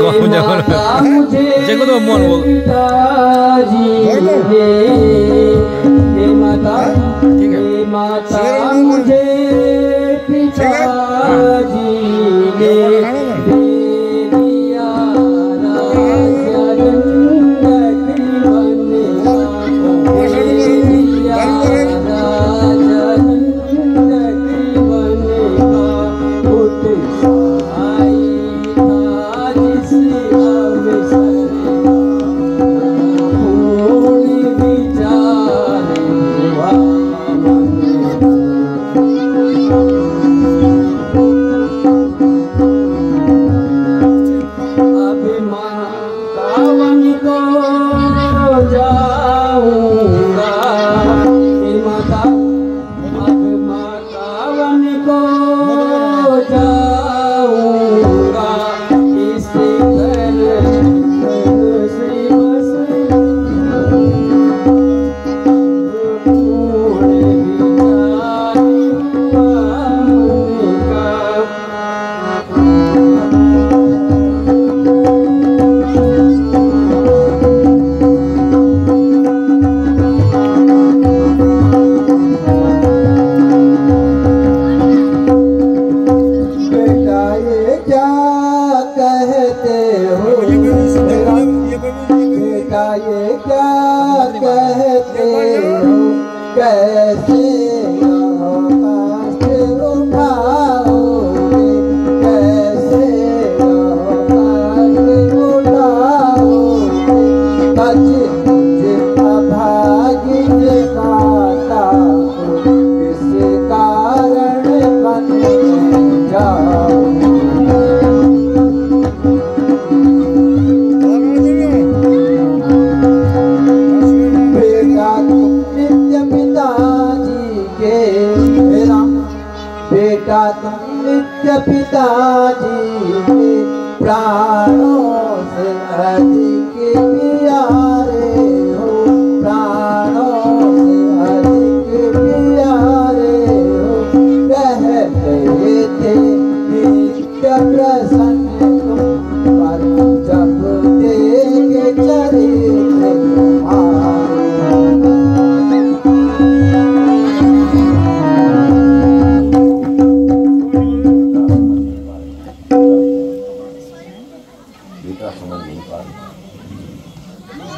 Jago tuh mau lo.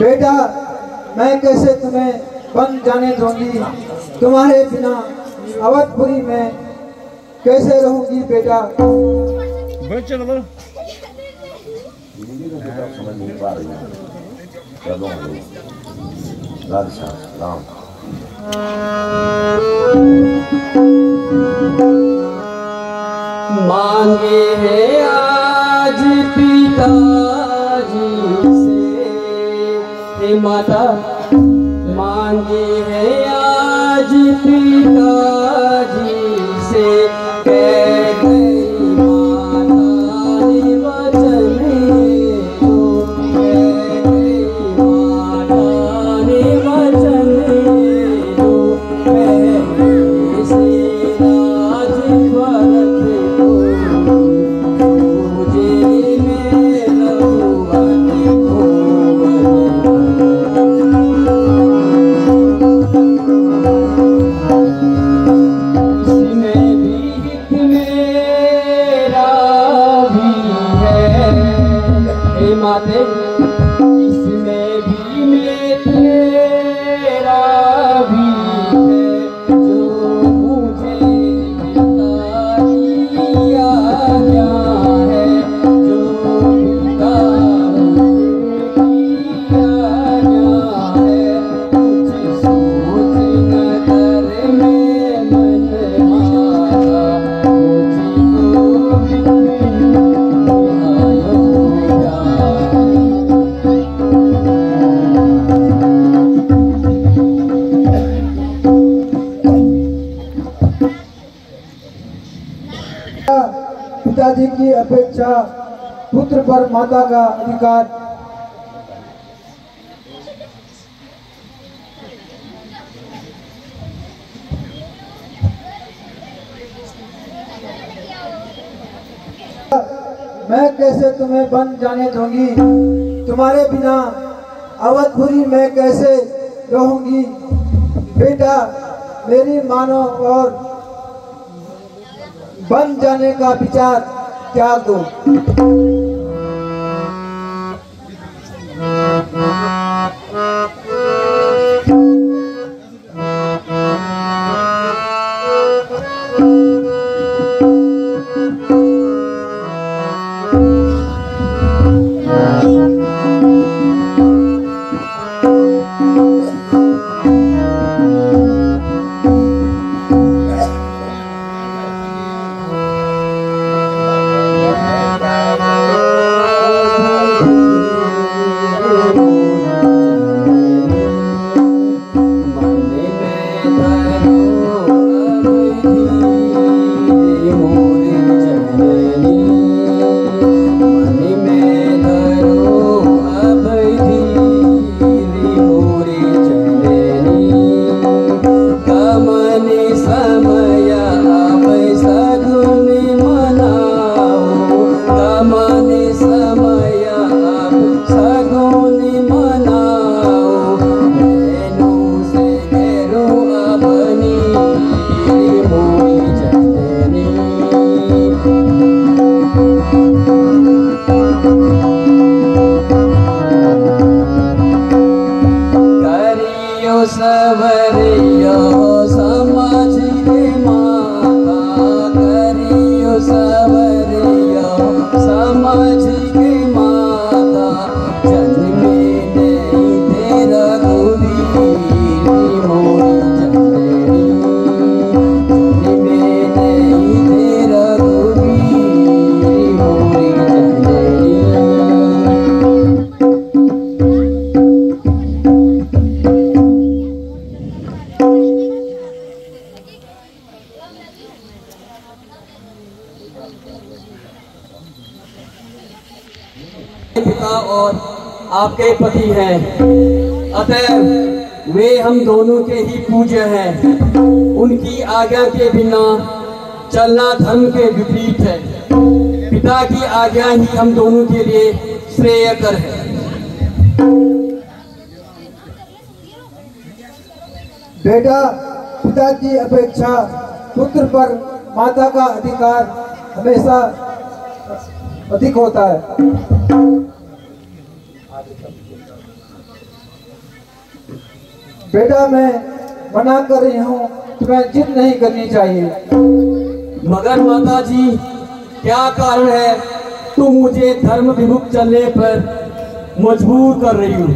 बेटा मैं कैसे तुम्हें बन जाने दूंगी, तुम्हारे बिना अवधपुरी में कैसे रहूंगी बेटा। मांगे है आज पिताजी से, माता मांगे है आज पिताजी से, कह गई माता ने वचन को, कह गई माता ने वचन को, कह से राज भरत को, तुझे में रघुवंश को। इसमें भी मेरा भी है, जो मुझे पिता की आज्ञा है, जो पिता की आज्ञा है, कुछ सोच न कर मैं मन मारा, मुझको पिताजी की अपेक्षा पुत्र पर माता का अधिकार। मैं कैसे तुम्हें बन जाने दूंगी। तुम्हारे बिना अवधपुरी मैं कैसे रहूंगी। बेटा मेरी मानो और बन जाने का विचार त्याग दो। सवरियो समझ के माता करियो सवरियो समझ के माता जन्मे नहीं तेरा गुरी मोरी जननी जन्मे नहीं तेरा गुरी मोरी जननी। पिता और आपके पति हैं, अतः वे हम दोनों के ही पूज्य हैं। उनकी आज्ञा के बिना चलना धर्म के विपरीत है। पिता की आज्ञा ही हम दोनों के लिए श्रेयकर है। बेटा पिता की अपेक्षा पुत्र पर माता का अधिकार हमेशा अधिक होता है। बेटा मैं मना कर रही हूँ, तुम्हें जिद नहीं करनी चाहिए। मगर माता जी क्या कारण है तुम मुझे धर्म विमुख चलने पर मजबूर कर रही हो।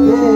Yeah.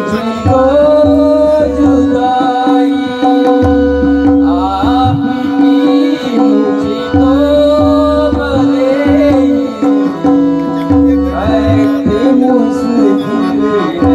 मुझको जुदाई आपकी मुझको भले एक मुश्किल है मगर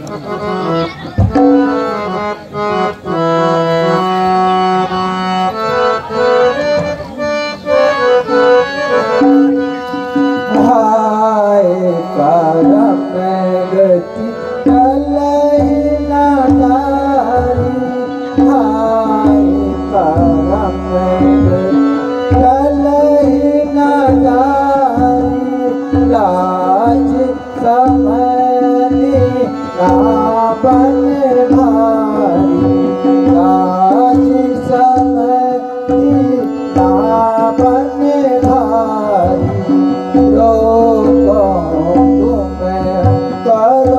मजबूर करता है मुझे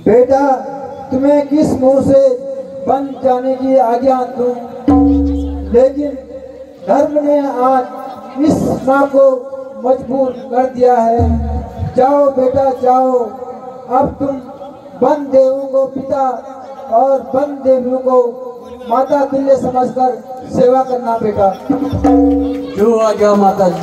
बेटा तुम्हें किस मुंह से बन जाने की आज्ञा दूं, लेकिन धर्म ने आज इस माँ को मजबूर कर दिया है। जाओ बेटा जाओ, अब तुम वन देवों को पिता और वन देवियों को माता तुल्य समझकर सेवा करना बेटा। जो आज्ञा माता जी।